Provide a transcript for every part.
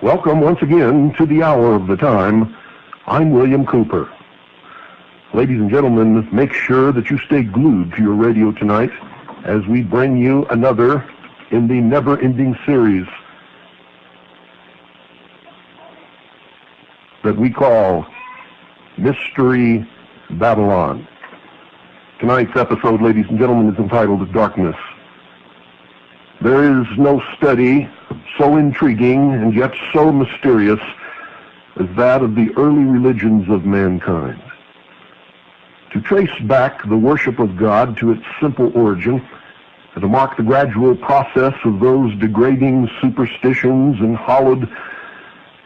Welcome once again to the hour of the time. I'm William Cooper. Ladies and gentlemen, make sure that you stay glued to your radio tonight as we bring you another in the never-ending series that we call Mystery Babylon. Tonight's episode, ladies and gentlemen, is entitled Darkness. There is no study so intriguing and yet so mysterious as that of the early religions of mankind. To trace back the worship of God to its simple origin, and to mark the gradual process of those degrading superstitions and hallowed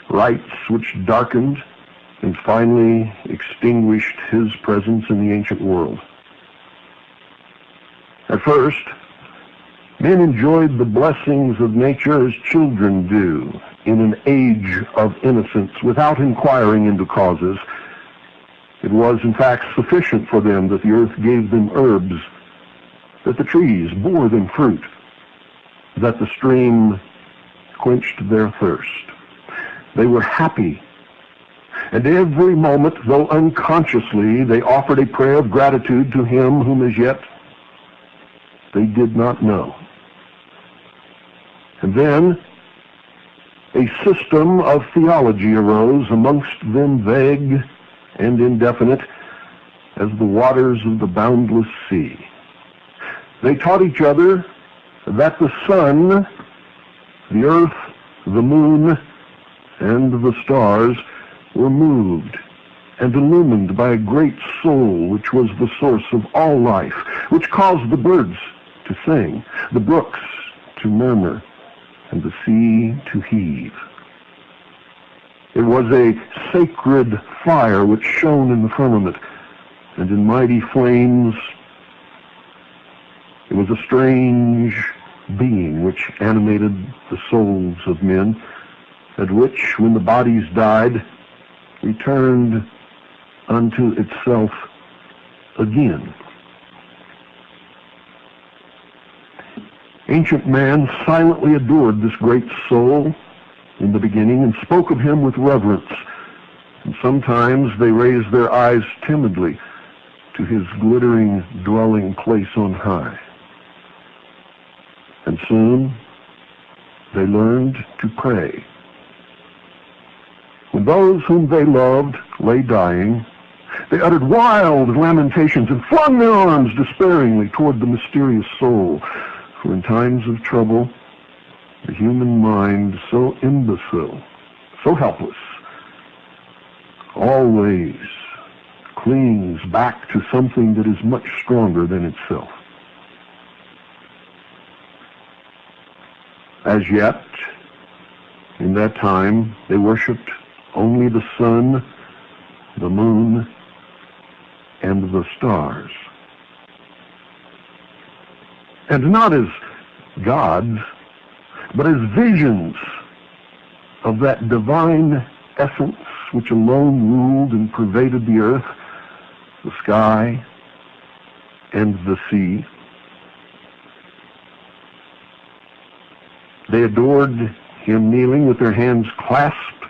rites which darkened and finally extinguished his presence in the ancient world. At first, men enjoyed the blessings of nature as children do in an age of innocence without inquiring into causes. It was, in fact, sufficient for them that the earth gave them herbs, that the trees bore them fruit, that the stream quenched their thirst. They were happy, and every moment, though unconsciously, they offered a prayer of gratitude to him whom as yet they did not know. And then a system of theology arose, amongst them vague and indefinite as the waters of the boundless sea. They taught each other that the sun, the earth, the moon, and the stars were moved and illumined by a great soul which was the source of all life, which caused the birds to sing, the brooks to murmur, and the sea to heave. It was a sacred fire which shone in the firmament, and in mighty flames it was a strange being which animated the souls of men, and which, when the bodies died, returned unto itself again. Ancient man silently adored this great soul in the beginning and spoke of him with reverence, and sometimes they raised their eyes timidly to his glittering dwelling place on high. And soon they learned to pray. When those whom they loved lay dying, they uttered wild lamentations and flung their arms despairingly toward the mysterious soul. For in times of trouble, the human mind, so imbecile, so helpless, always clings back to something that is much stronger than itself. As yet, in that time, they worshipped only the sun, the moon, and the stars. And not as gods, but as visions of that divine essence which alone ruled and pervaded the earth, the sky, and the sea. They adored him kneeling with their hands clasped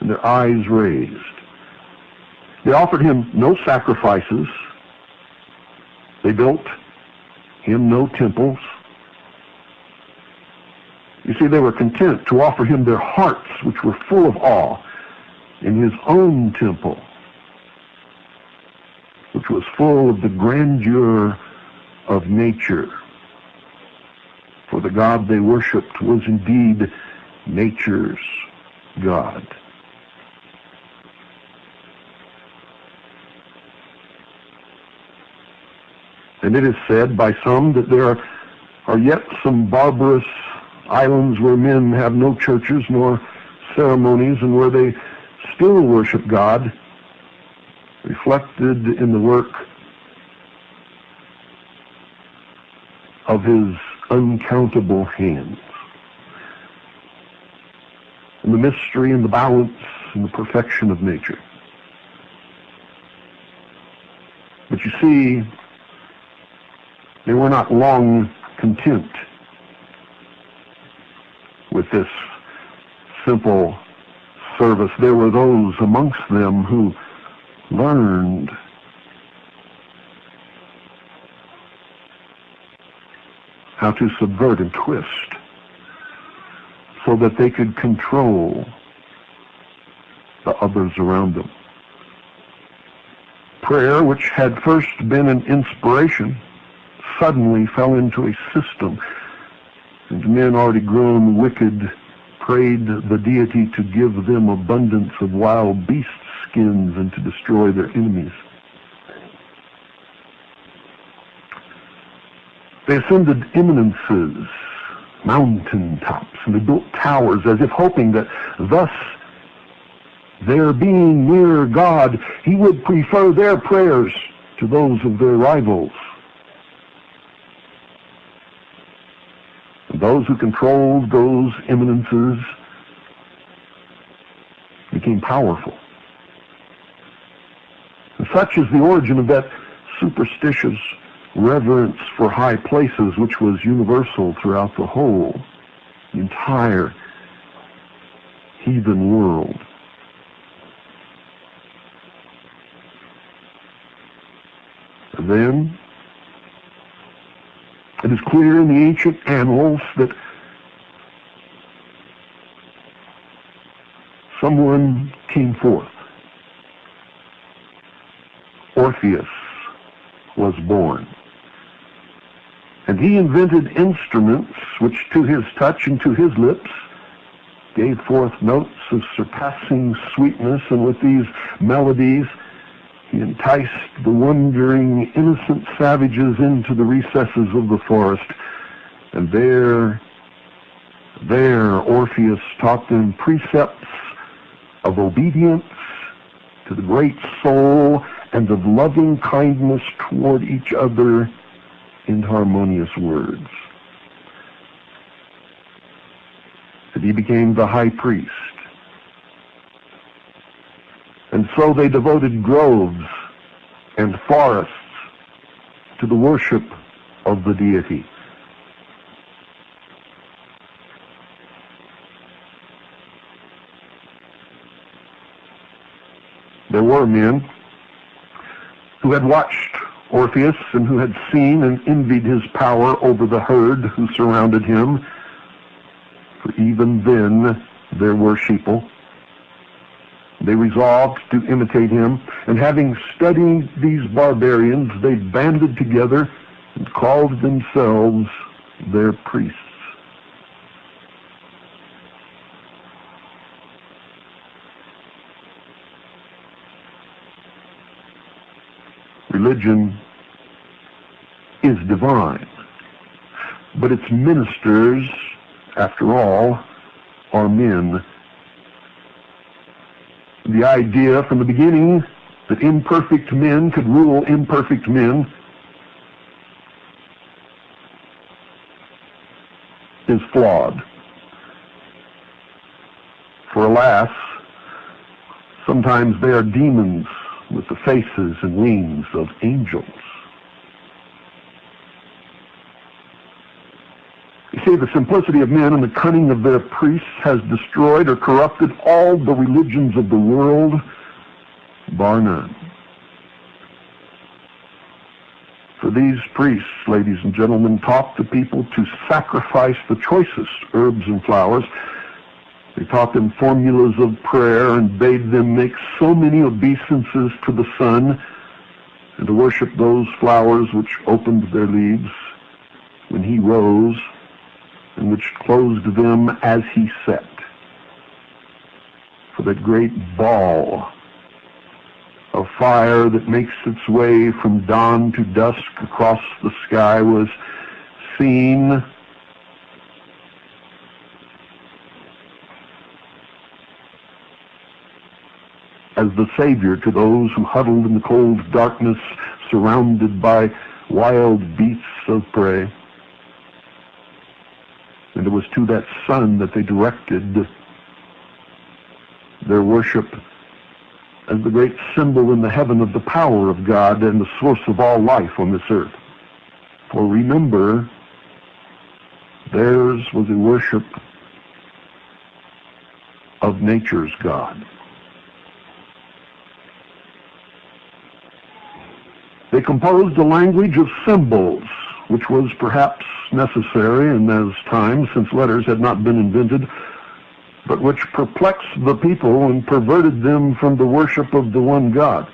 and their eyes raised. They offered him no sacrifices. They built him no temples. You see, they were content to offer him their hearts, which were full of awe, in his own temple, which was full of the grandeur of nature. For the God they worshipped was indeed nature's God. And it is said by some that there are yet some barbarous islands where men have no churches nor ceremonies, and where they still worship God, reflected in the work of his uncountable hands, and the mystery and the balance and the perfection of nature. But you see, they were not long content with this simple service, there were those amongst them who learned how to subvert and twist so that they could control the others around them. Prayer, which had first been an inspiration, suddenly fell into a system, and men already grown wicked prayed the deity to give them abundance of wild beast skins and to destroy their enemies. They ascended eminences, mountain tops, and they built towers as if hoping that thus, their being near God, he would prefer their prayers to those of their rivals. And those who controlled those eminences became powerful. And such is the origin of that superstitious reverence for high places, which was universal throughout the entire heathen world. And then, it is clear in the ancient annals that someone came forth. Orpheus was born. And he invented instruments which to his touch and to his lips gave forth notes of surpassing sweetness, and with these melodies he enticed the wondering innocent savages into the recesses of the forest. And there Orpheus taught them precepts of obedience to the great soul and of loving kindness toward each other in harmonious words. And he became the high priest. And so they devoted groves and forests to the worship of the deity. There were men who had watched Orpheus and who had seen and envied his power over the herd who surrounded him. For even then there were sheeple. They resolved to imitate him, and having studied these barbarians, they banded together and called themselves their priests. Religion is divine, but its ministers, after all, are men. The idea from the beginning that imperfect men could rule imperfect men is flawed. For alas, sometimes they are demons with the faces and wings of angels. You see, the simplicity of men and the cunning of their priests has destroyed or corrupted all the religions of the world, bar none. For these priests, ladies and gentlemen, taught the people to sacrifice the choicest herbs and flowers. They taught them formulas of prayer and bade them make so many obeisances to the sun and to worship those flowers which opened their leaves when he rose and which closed them as he set. For that great ball of fire that makes its way from dawn to dusk across the sky was seen as the savior to those who huddled in the cold darkness surrounded by wild beasts of prey. And it was to that sun that they directed their worship as the great symbol in the heaven of the power of God and the source of all life on this earth. For remember, theirs was a worship of nature's God. They composed a language of symbols, which was perhaps necessary in those times since letters had not been invented, but which perplexed the people and perverted them from the worship of the one God.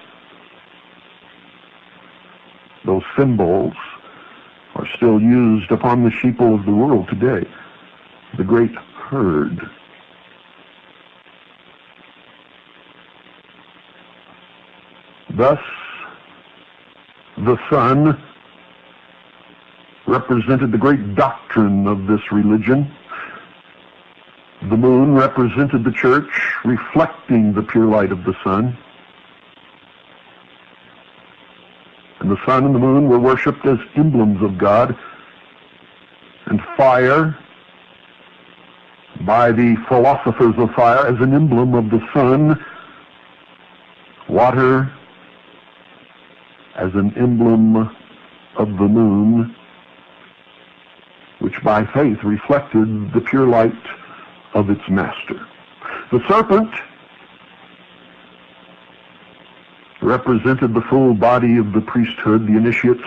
Those symbols are still used upon the sheeple of the world today, the great herd. Thus, the sun represented the great doctrine of this religion. The moon represented the church, reflecting the pure light of the sun. And the sun and the moon were worshipped as emblems of God. And fire, by the philosophers of fire, as an emblem of the sun. Water, as an emblem of the moon, which by faith reflected the pure light of its master. The serpent represented the full body of the priesthood, the initiates,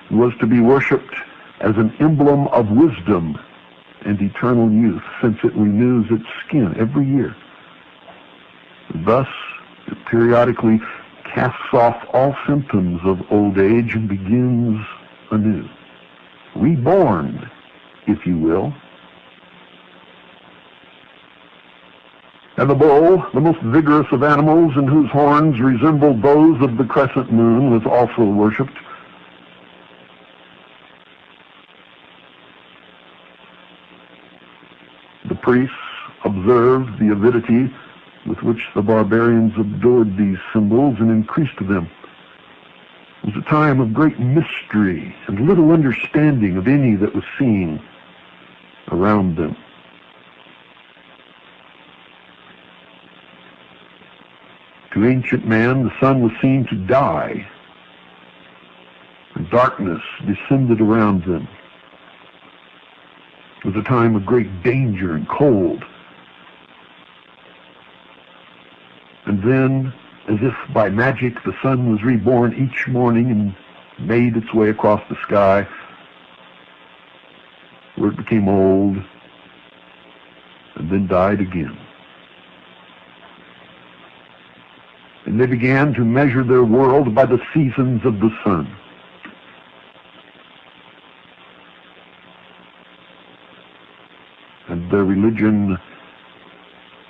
and was to be worshipped as an emblem of wisdom and eternal youth, since it renews its skin every year. Thus, it periodically casts off all symptoms of old age and begins anew. Reborn, if you will. And the bull, the most vigorous of animals and whose horns resembled those of the crescent moon, was also worshipped. The priests observed the avidity with which the barbarians adored these symbols and increased them. It was a time of great mystery and little understanding of any that was seen around them. To ancient man, the sun was seen to die, and darkness descended around them. It was a time of great danger and cold. And then, as if by magic, the sun was reborn each morning and made its way across the sky, where it became old and then died again. And they began to measure their world by the seasons of the sun. And their religion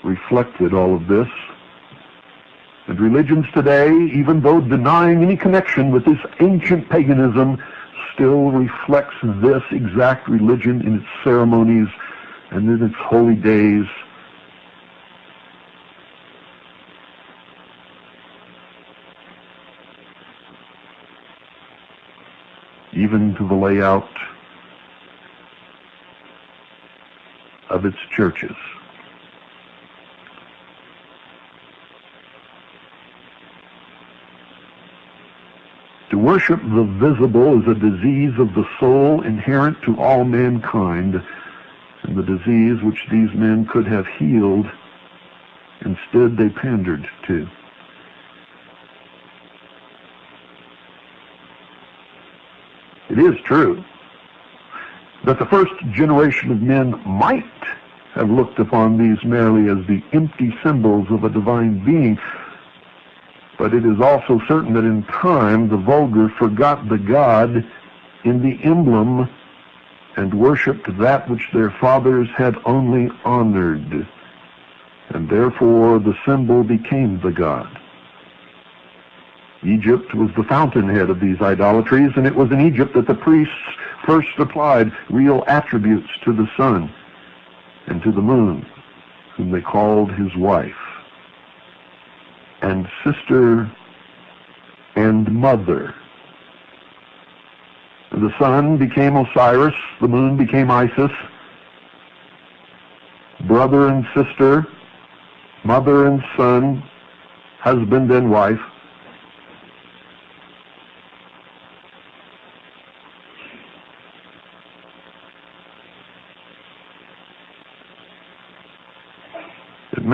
reflected all of this. And religions today, even though denying any connection with this ancient paganism, still reflects this exact religion in its ceremonies and in its holy days. Even to the layout of its churches. To worship the visible is a disease of the soul inherent to all mankind, and the disease which these men could have healed, instead they pandered to. It is true that the first generation of men might have looked upon these merely as the empty symbols of a divine being, but it is also certain that in time the vulgar forgot the God in the emblem and worshipped that which their fathers had only honored, and therefore the symbol became the God. Egypt was the fountainhead of these idolatries, and it was in Egypt that the priests first applied real attributes to the sun and to the moon, whom they called his wife, and sister and mother. The sun became Osiris, the moon became Isis, brother and sister, mother and son, husband and wife. It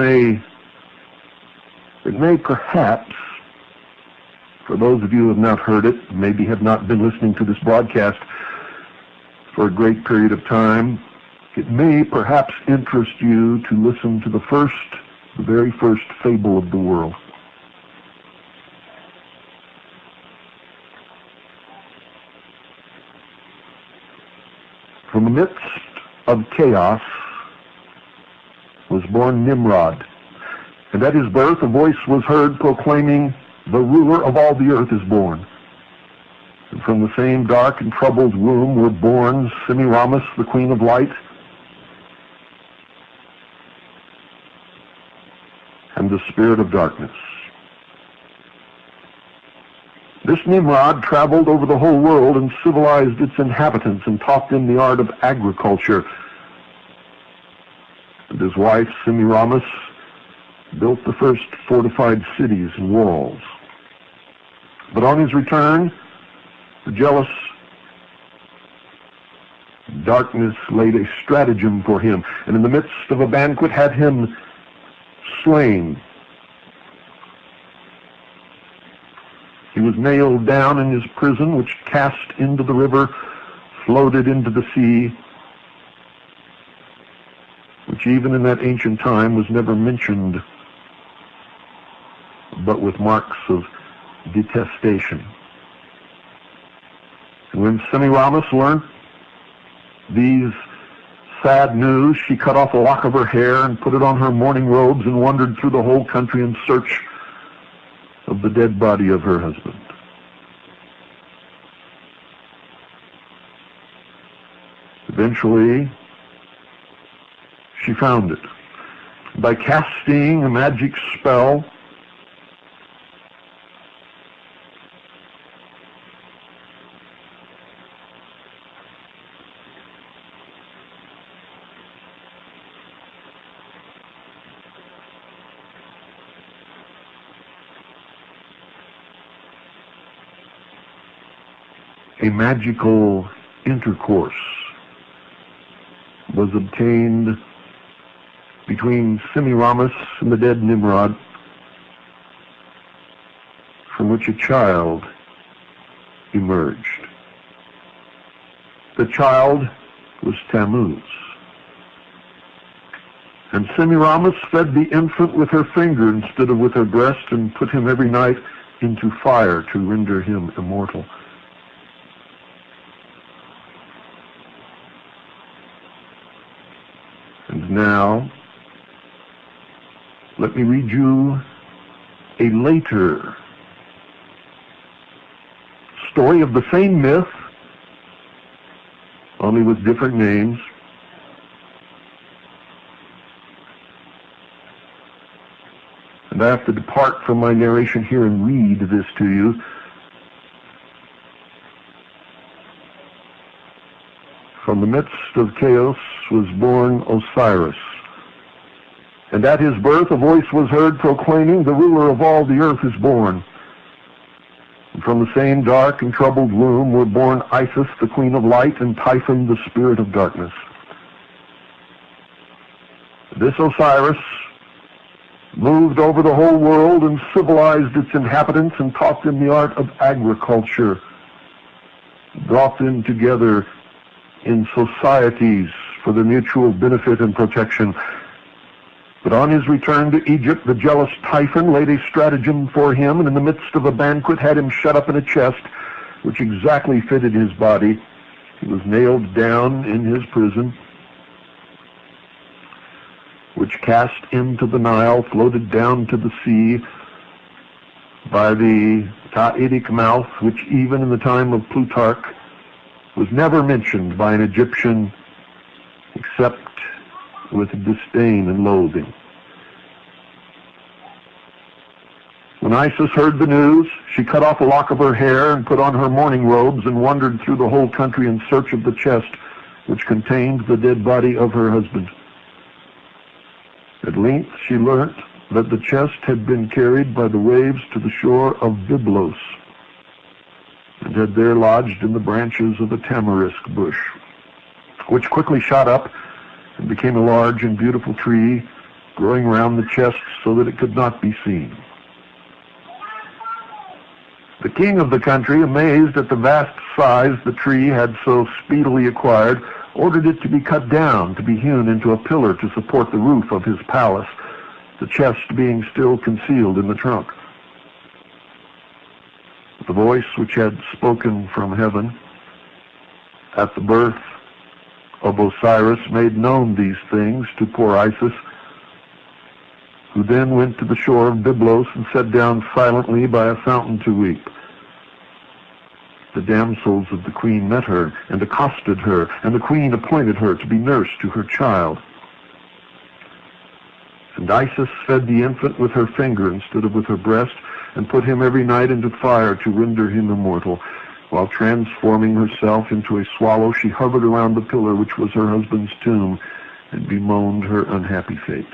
may perhaps, for those of you who have not heard it, maybe have not been listening to this broadcast for a great period of time, it may perhaps interest you to listen to the very first fable of the world. From the midst of chaos was born Nimrod, and at his birth a voice was heard proclaiming, "The ruler of all the earth is born." And from the same dark and troubled womb were born Semiramis, the queen of light, and the spirit of darkness. This Nimrod traveled over the whole world and civilized its inhabitants and taught them the art of agriculture. And his wife Semiramis built the first fortified cities and walls. But on his return, the jealous darkness laid a stratagem for him, and in the midst of a banquet had him slain. He was nailed down in his prison, which cast into the river, floated into the sea, which even in that ancient time was never mentioned, but with marks of detestation. And when Semiramis learned these sad news, she cut off a lock of her hair and put it on her mourning robes and wandered through the whole country in search of the dead body of her husband. Eventually, she found it. By casting a magic spell, a magical intercourse was obtained between Semiramis and the dead Nimrod, from which a child emerged. The child was Tammuz. And Semiramis fed the infant with her finger instead of with her breast, and put him every night into fire to render him immortal. And now, let me read you a later story of the same myth, only with different names. And I have to depart from my narration here and read this to you. From the midst of chaos was born Osiris. And at his birth a voice was heard proclaiming, "The ruler of all the earth is born." And from the same dark and troubled womb were born Isis, the queen of light, and Typhon, the spirit of darkness. This Osiris moved over the whole world and civilized its inhabitants and taught them the art of agriculture, brought them together in societies for their mutual benefit and protection. But on his return to Egypt, the jealous Typhon laid a stratagem for him, and in the midst of a banquet had him shut up in a chest, which exactly fitted his body. He was nailed down in his prison, which cast into the Nile, floated down to the sea by the Ta'itic mouth, which even in the time of Plutarch was never mentioned by an Egyptian except with disdain and loathing. When Isis heard the news, she cut off a lock of her hair and put on her mourning robes and wandered through the whole country in search of the chest which contained the dead body of her husband. At length she learnt that the chest had been carried by the waves to the shore of Byblos, and had there lodged in the branches of a tamarisk bush, which quickly shot up and became a large and beautiful tree, growing round the chest so that it could not be seen. The king of the country, amazed at the vast size the tree had so speedily acquired, ordered it to be cut down, to be hewn into a pillar to support the roof of his palace, the chest being still concealed in the trunk. The voice which had spoken from heaven at the birth of Osiris made known these things to poor Isis, who then went to the shore of Byblos and sat down silently by a fountain to weep. The damsels of the queen met her and accosted her, and the queen appointed her to be nurse to her child. And Isis fed the infant with her finger instead of with her breast, and put him every night into fire to render him immortal. While transforming herself into a swallow, she hovered around the pillar which was her husband's tomb, and bemoaned her unhappy fate.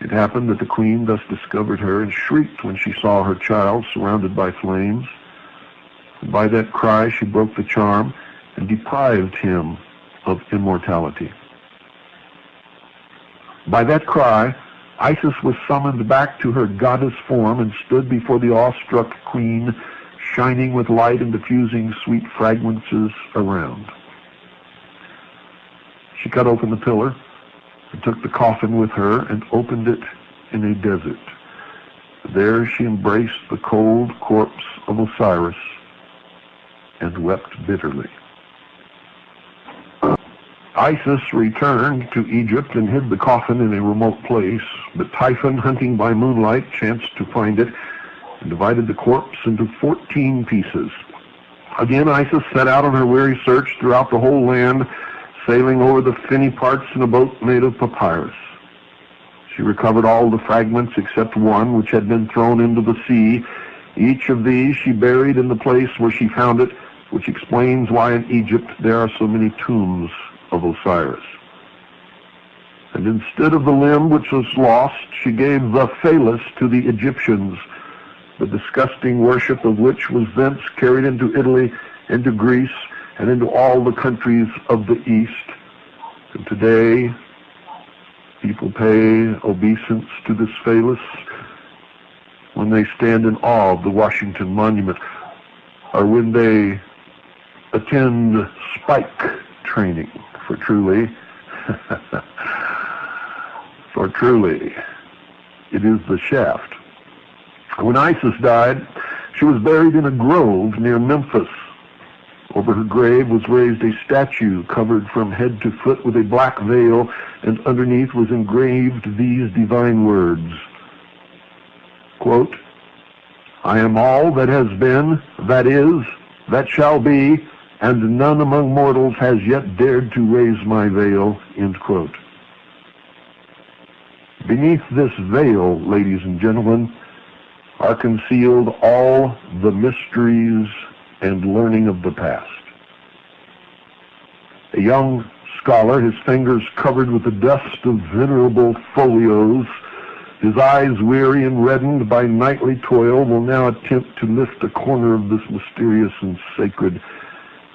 It happened that the queen thus discovered her, and shrieked when she saw her child surrounded by flames. And by that cry she broke the charm, and deprived him of immortality. By that cry, Isis was summoned back to her goddess form, and stood before the awestruck queen, shining with light and diffusing sweet fragrances around. She cut open the pillar, and took the coffin with her, and opened it in a desert. There she embraced the cold corpse of Osiris, and wept bitterly. Isis returned to Egypt and hid the coffin in a remote place, but Typhon, hunting by moonlight, chanced to find it, and divided the corpse into 14 pieces. Again Isis set out on her weary search throughout the whole land, sailing over the finny parts in a boat made of papyrus. She recovered all the fragments except one which had been thrown into the sea. Each of these she buried in the place where she found it, which explains why in Egypt there are so many tombs of Osiris. And instead of the limb which was lost, she gave the phallus to the Egyptians, the disgusting worship of which was thence carried into Italy, into Greece, and into all the countries of the East. And today, people pay obeisance to this phallus when they stand in awe of the Washington Monument, or when they attend spike training, for truly, it is the shaft. When Isis died, she was buried in a grove near Memphis. Over her grave was raised a statue covered from head to foot with a black veil, and underneath was engraved these divine words, quote, "I am all that has been, that is, that shall be, and none among mortals has yet dared to raise my veil," end quote. Beneath this veil, ladies and gentlemen, are concealed all the mysteries and learning of the past. A young scholar, his fingers covered with the dust of venerable folios, his eyes weary and reddened by nightly toil, will now attempt to lift a corner of this mysterious and sacred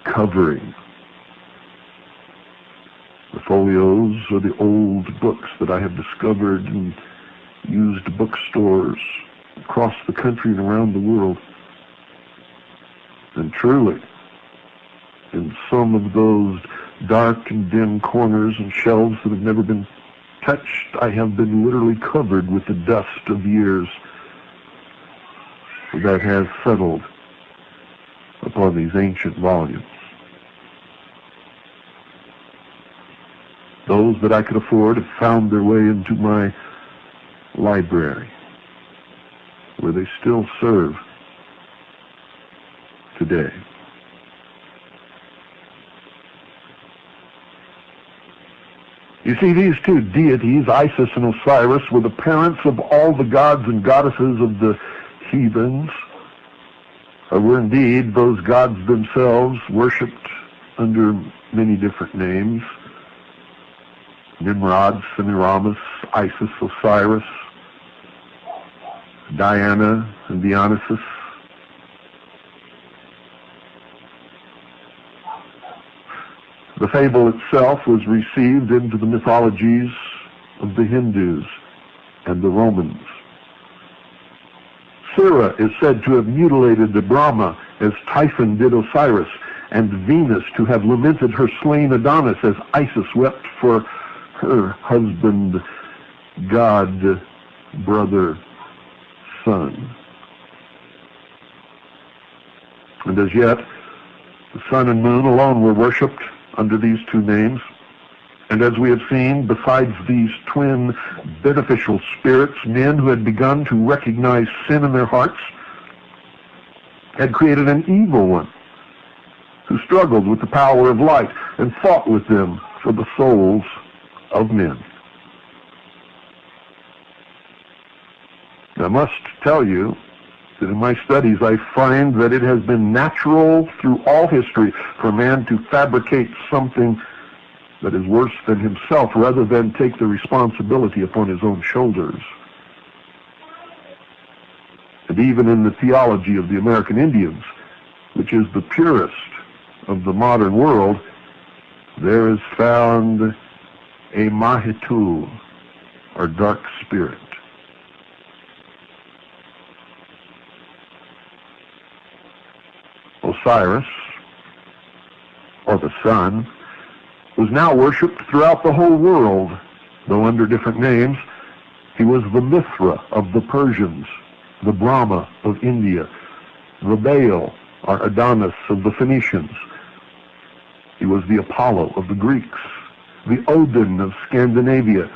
covering. The folios are the old books that I have discovered in used bookstores across the country and around the world. And truly, in some of those dark and dim corners and shelves that have never been touched, I have been literally covered with the dust of years that has settled upon these ancient volumes. Those that I could afford have found their way into my library, where they still serve today. You see, these two deities, Isis and Osiris, were the parents of all the gods and goddesses of the heathens, or were indeed those gods themselves, worshipped under many different names: Nimrod, Semiramis, Isis, Osiris, Diana, and Dionysus. The fable itself was received into the mythologies of the Hindus and the Romans. Sira is said to have mutilated the Brahma as Typhon did Osiris, and Venus to have lamented her slain Adonis as Isis wept for her husband, god, brother, son. And as yet, the sun and moon alone were worshipped under these two names. And as we have seen, besides these twin beneficial spirits, men who had begun to recognize sin in their hearts had created an evil one who struggled with the power of light and fought with them for the souls of men. I must tell you that in my studies I find that it has been natural through all history for man to fabricate something that is worse than himself rather than take the responsibility upon his own shoulders. And even in the theology of the American Indians, which is the purest of the modern world, there is found a Mahitu, or dark spirit. Osiris, or the sun, was now worshipped throughout the whole world, though under different names. He was the Mithra of the Persians, the Brahma of India, the Baal, or Adonis of the Phoenicians. He was the Apollo of the Greeks, the Odin of Scandinavia,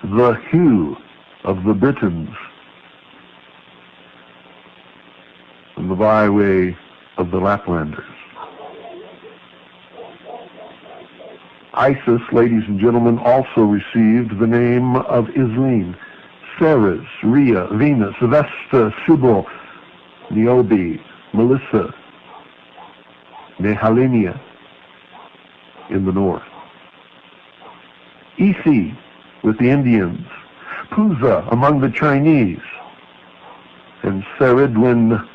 the Hu of the Britons, and the Vaiwe of the Laplanders. Isis, ladies and gentlemen, also received the name of Isline, Ceres, Rhea, Venus, Vesta, Cybele, Niobe, Melissa, Nehalenia in the north, Isi with the Indians, Puza among the Chinese, and Ceridwen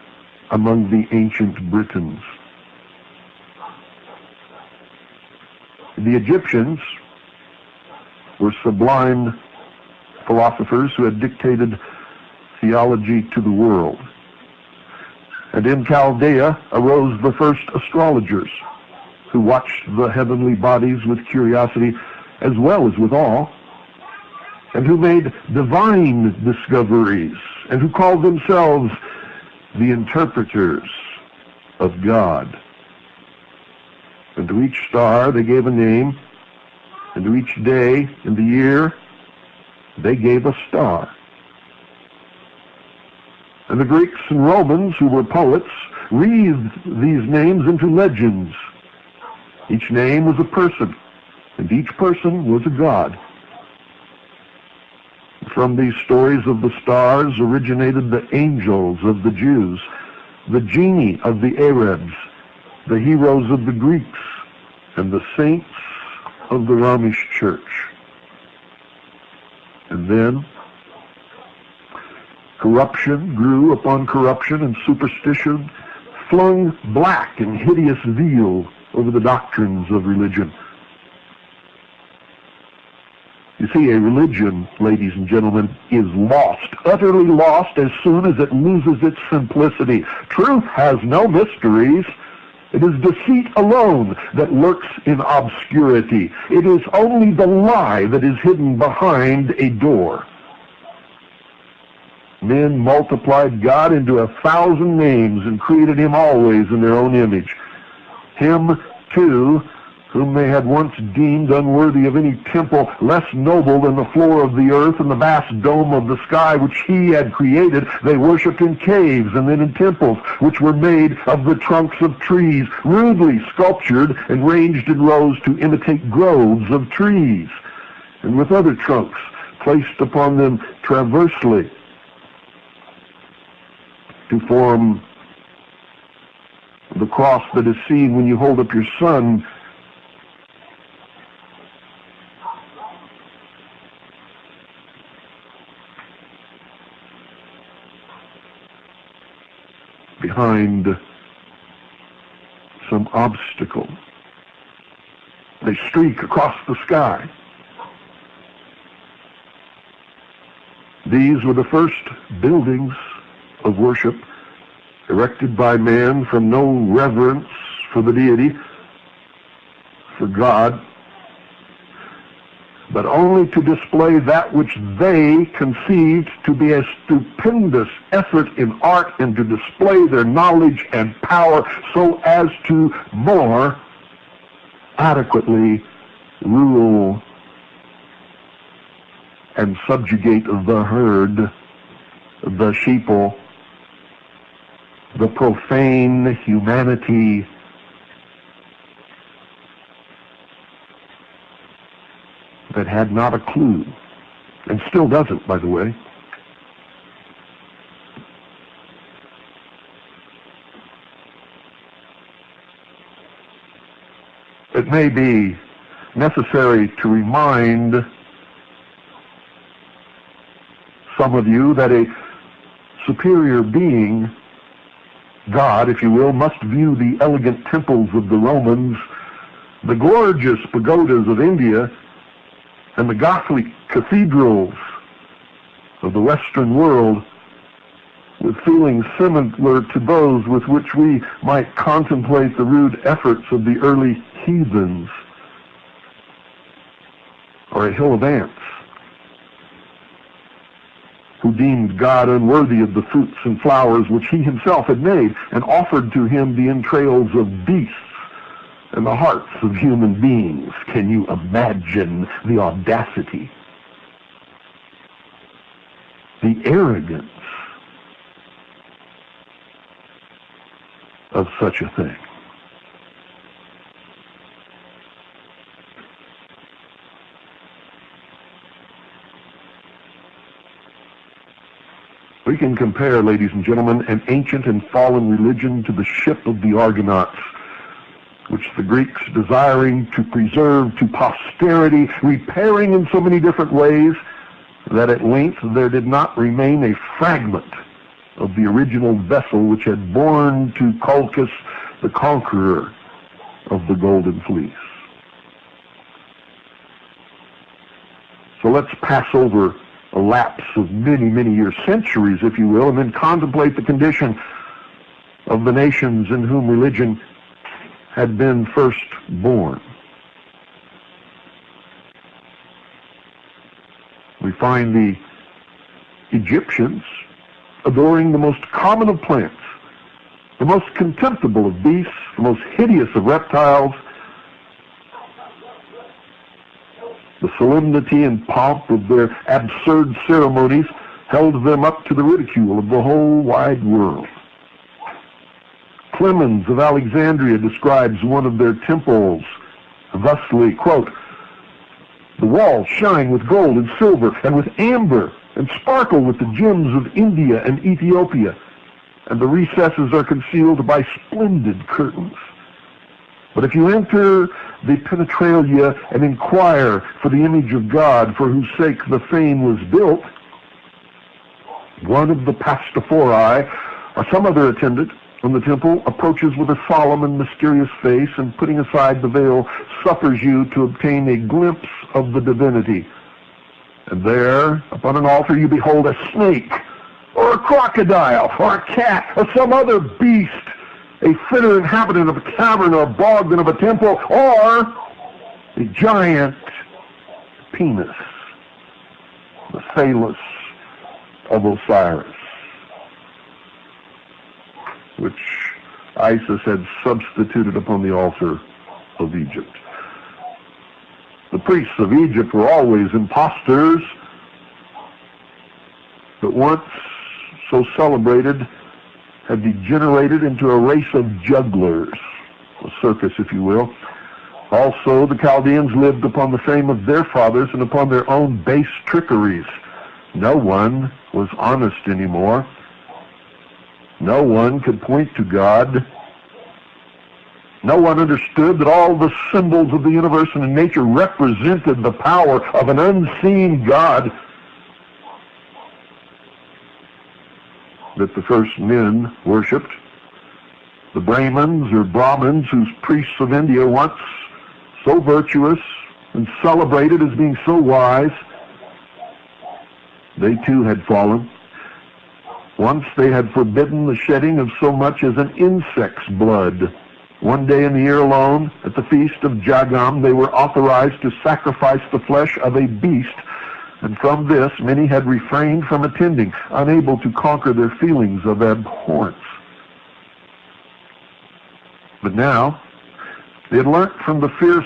among the ancient Britons. The Egyptians were sublime philosophers who had dictated theology to the world. And in Chaldea arose the first astrologers who watched the heavenly bodies with curiosity as well as with awe, and who made divine discoveries, and who called themselves the interpreters of God. And to each star they gave a name, and to each day in the year they gave a star. And the Greeks and Romans, who were poets, wreathed these names into legends. Each name was a person, and each person was a god. From these stories of the stars originated the angels of the Jews, the genii of the Arabs, the heroes of the Greeks, and the saints of the Romish Church. And then corruption grew upon corruption, and superstition flung black and hideous veil over the doctrines of religion. You see, a religion, ladies and gentlemen, is lost, utterly lost, as soon as it loses its simplicity. Truth has no mysteries. It is deceit alone that lurks in obscurity. It is only the lie that is hidden behind a door. Men multiplied God into 1,000 names and created him always in their own image. Him, too, whom they had once deemed unworthy of any temple less noble than the floor of the earth and the vast dome of the sky which he had created, they worshipped in caves and then in temples which were made of the trunks of trees, rudely sculptured and ranged in rows to imitate groves of trees, and with other trunks placed upon them transversely to form the cross that is seen when you hold up your son. Behind some obstacle. they streak across the sky. These were the first buildings of worship erected by man from no reverence for the deity, for God, but only to display that which they conceived to be a stupendous effort in art, and to display their knowledge and power so as to more adequately rule and subjugate the herd, the sheeple, the profane humanity that had not a clue, and still doesn't, by the way. It may be necessary to remind some of you that a superior being, God, if you will, must view the elegant temples of the Romans, the gorgeous pagodas of India, and the Gothic cathedrals of the Western world with feelings similar to those with which we might contemplate the rude efforts of the early heathens, or a hill of ants, who deemed God unworthy of the fruits and flowers which he himself had made, and offered to him the entrails of beasts and the hearts of human beings. Can you imagine the audacity, the arrogance of such a thing? We can compare, ladies and gentlemen, an ancient and fallen religion to the ship of the Argonauts, which the Greeks, desiring to preserve to posterity, repairing in so many different ways, that at length there did not remain a fragment of the original vessel which had borne to Colchis, the conqueror of the Golden Fleece. So let's pass over a lapse of many, many years, centuries, if you will, and then contemplate the condition of the nations in whom religion had been first born. We find the Egyptians adoring the most common of plants, the most contemptible of beasts, the most hideous of reptiles. The solemnity and pomp of their absurd ceremonies held them up to the ridicule of the whole wide world. Clemens of Alexandria describes one of their temples thusly, quote, "The walls shine with gold and silver and with amber and sparkle with the gems of India and Ethiopia, and the recesses are concealed by splendid curtains. But if you enter the penetralia and inquire for the image of God for whose sake the fane was built, one of the pastophori or some other attendant on the temple approaches with a solemn and mysterious face, and putting aside the veil, suffers you to obtain a glimpse of the divinity. And there, upon an altar, you behold a snake, or a crocodile, or a cat, or some other beast, a fitter inhabitant of a cavern or a bog than of a temple, or a giant penis, the phallus of Osiris, which Isis had substituted upon the altar of Egypt. The priests of Egypt were always impostors, but once so celebrated, had degenerated into a race of jugglers, a circus, if you will. Also, the Chaldeans lived upon the fame of their fathers and upon their own base trickeries. No one was honest anymore. No one could point to God. No one understood that all the symbols of the universe and in nature represented the power of an unseen God that the first men worshipped. The Brahmins or Brahmins, whose priests of India once so virtuous and celebrated as being so wise, they too had fallen. Once they had forbidden the shedding of so much as an insect's blood. One day in the year alone, at the feast of Jagam, they were authorized to sacrifice the flesh of a beast, and from this many had refrained from attending, unable to conquer their feelings of abhorrence. But now, they had learnt from the fierce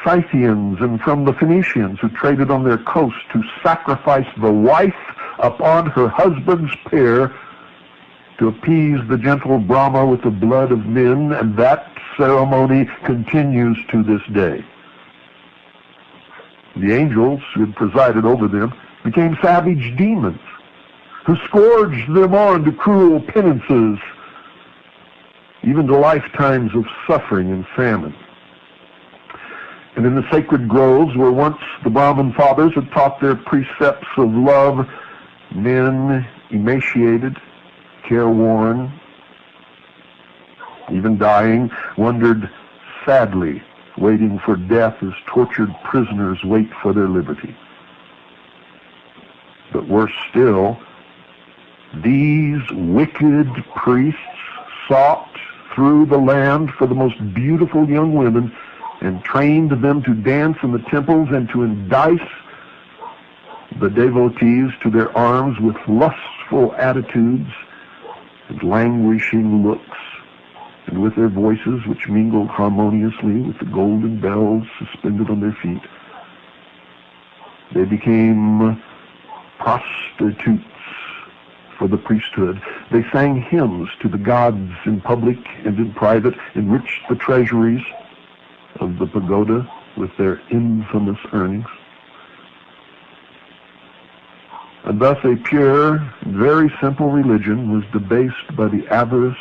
Scythians and from the Phoenicians who traded on their coast to sacrifice the wife upon her husband's pair to appease the gentle Brahma with the blood of men, and that ceremony continues to this day. The angels who had presided over them became savage demons who scourged them on to cruel penances, even to lifetimes of suffering and famine. And in the sacred groves where once the Brahmin fathers had taught their precepts of love, men emaciated, careworn, even dying, wandered sadly, waiting for death as tortured prisoners wait for their liberty. But worse still, these wicked priests sought through the land for the most beautiful young women and trained them to dance in the temples and to entice the devotees to their arms with lustful attitudes and languishing looks, and with their voices which mingled harmoniously with the golden bells suspended on their feet. They became prostitutes for the priesthood. They sang hymns to the gods in public and in private, enriched the treasuries of the pagoda with their infamous earnings. And thus a pure and very simple religion was debased by the avarice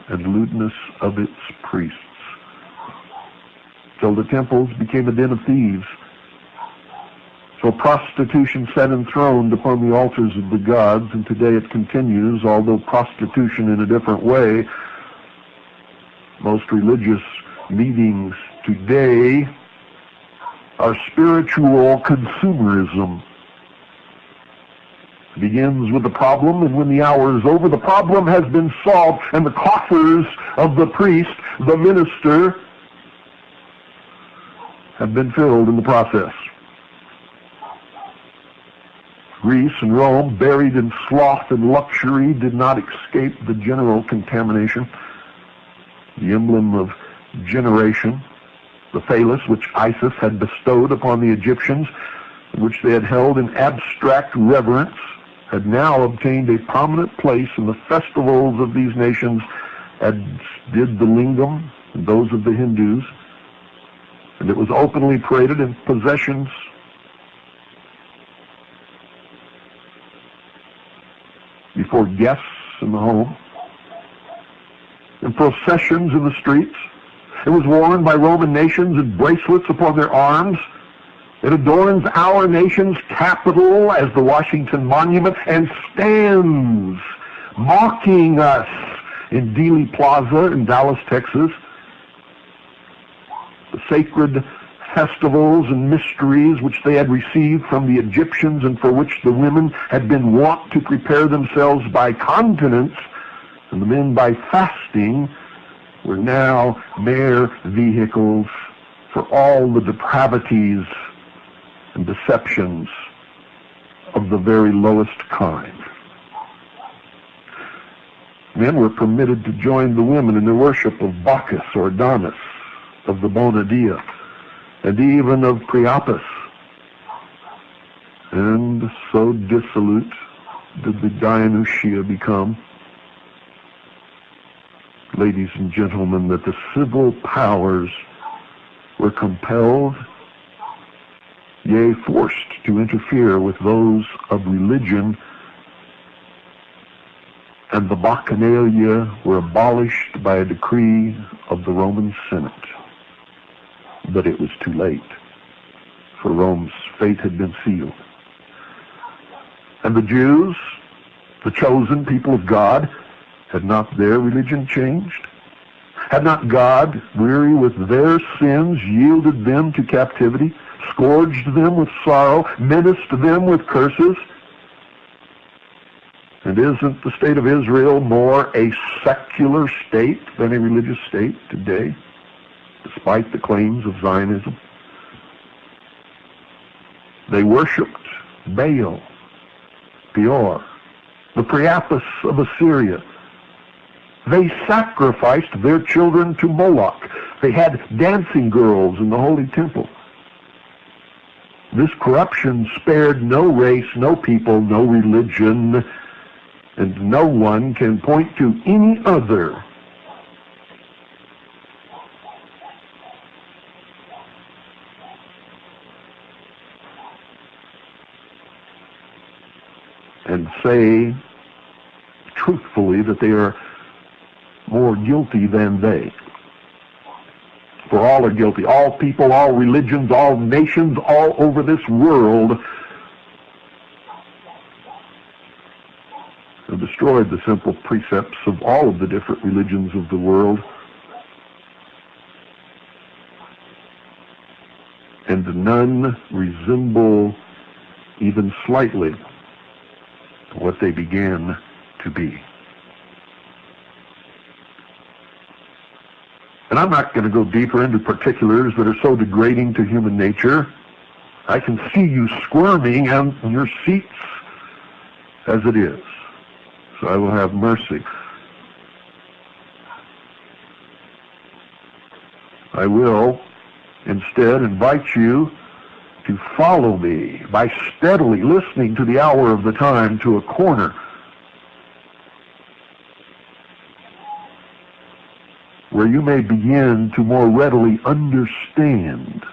and lewdness of its priests, till the temples became a den of thieves. So prostitution sat enthroned upon the altars of the gods, and today it continues, although prostitution in a different way. Most religious meetings today are spiritual consumerism. It begins with the problem, and when the hour is over, the problem has been solved, and the coffers of the priest, the minister, have been filled in the process. Greece and Rome, buried in sloth and luxury, did not escape the general contamination. The emblem of generation, the phallus which Isis had bestowed upon the Egyptians, which they had held in abstract reverence, had now obtained a prominent place in the festivals of these nations, as did the lingam and those of the Hindus, and it was openly paraded in possessions before guests in the home, in processions in the streets. It was worn by Roman nations in bracelets upon their arms. It adorns our nation's capital as the Washington Monument and stands mocking us in Dealey Plaza in Dallas, Texas. The sacred festivals and mysteries which they had received from the Egyptians and for which the women had been wont to prepare themselves by continence and the men by fasting, were now mere vehicles for all the depravities and deceptions of the very lowest kind. Men were permitted to join the women in their worship of Bacchus or Adonis, of the Bona Dea, and even of Priapus. And so dissolute did the Dionysia become, ladies and gentlemen, that the civil powers were compelled, yea, forced to interfere with those of religion, and the Bacchanalia were abolished by a decree of the Roman Senate. But it was too late, for Rome's fate had been sealed. And the Jews, the chosen people of God, had not their religion changed? Had not God, weary with their sins, yielded them to captivity, scourged them with sorrow, menaced them with curses? And isn't the state of Israel more a secular state than a religious state today, despite the claims of Zionism? They worshipped Baal, Peor, the Priapus of Assyria. They sacrificed their children to Moloch. They had dancing girls in the holy temple. This corruption spared no race, no people, no religion, and no one can point to any other and say truthfully that they are more guilty than they. For all are guilty. All people, all religions, all nations, all over this world have destroyed the simple precepts of all of the different religions of the world. And none resemble even slightly what they began to be. And I'm not going to go deeper into particulars that are so degrading to human nature. I can see you squirming in your seats as it is. So I will have mercy. I will instead invite you to follow me by steadily listening to the hour of the time to a corner where you may begin to more readily understand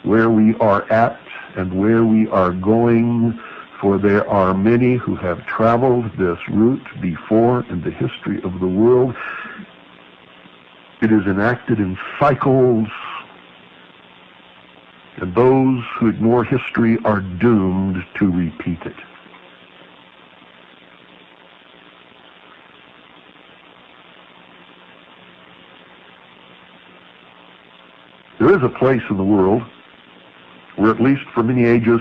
where we are at and where we are going, for there are many who have traveled this route before in the history of the world. It is enacted in cycles, and those who ignore history are doomed to repeat it. There is a place in the world where, at least for many ages,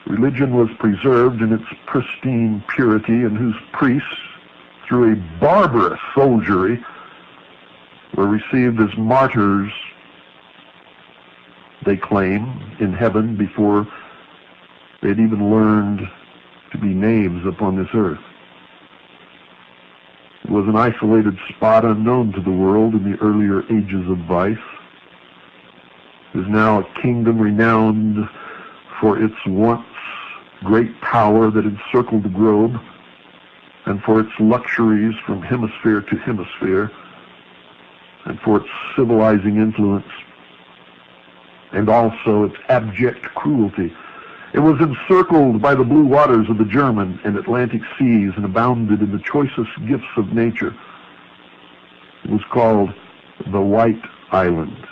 religion was preserved in its pristine purity, and whose priests, through a barbarous soldiery, were received as martyrs, they claim, in heaven before they had even learned to be names upon this earth. It was an isolated spot unknown to the world in the earlier ages of vice. It is now a kingdom renowned for its once great power that encircled the globe, and for its luxuries from hemisphere to hemisphere, and for its civilizing influence, and also its abject cruelty. It was encircled by the blue waters of the German and Atlantic seas and abounded in the choicest gifts of nature. It was called the White Island,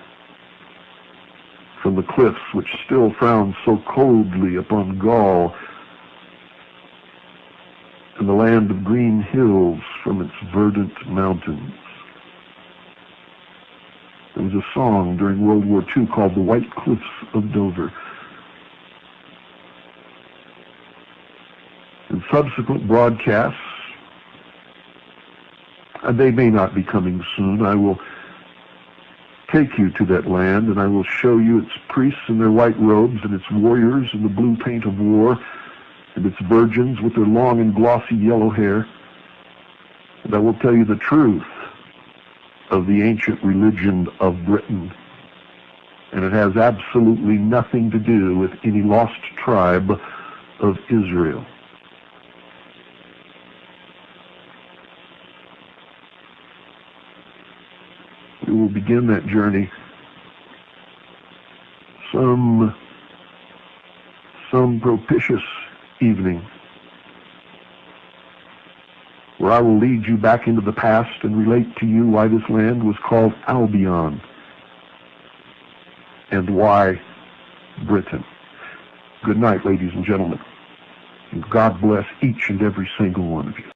from the cliffs which still frown so coldly upon Gaul, and the land of green hills from its verdant mountains. There was a song during World War II called The White Cliffs of Dover. In subsequent broadcasts, and they may not be coming soon, I will take you to that land, and I will show you its priests in their white robes, and its warriors in the blue paint of war, and its virgins with their long and glossy yellow hair. And I will tell you the truth of the ancient religion of Britain, and it has absolutely nothing to do with any lost tribe of Israel. We will begin that journey some propitious evening, where I will lead you back into the past and relate to you why this land was called Albion and why Britain. Good night, ladies and gentlemen, and God bless each and every single one of you.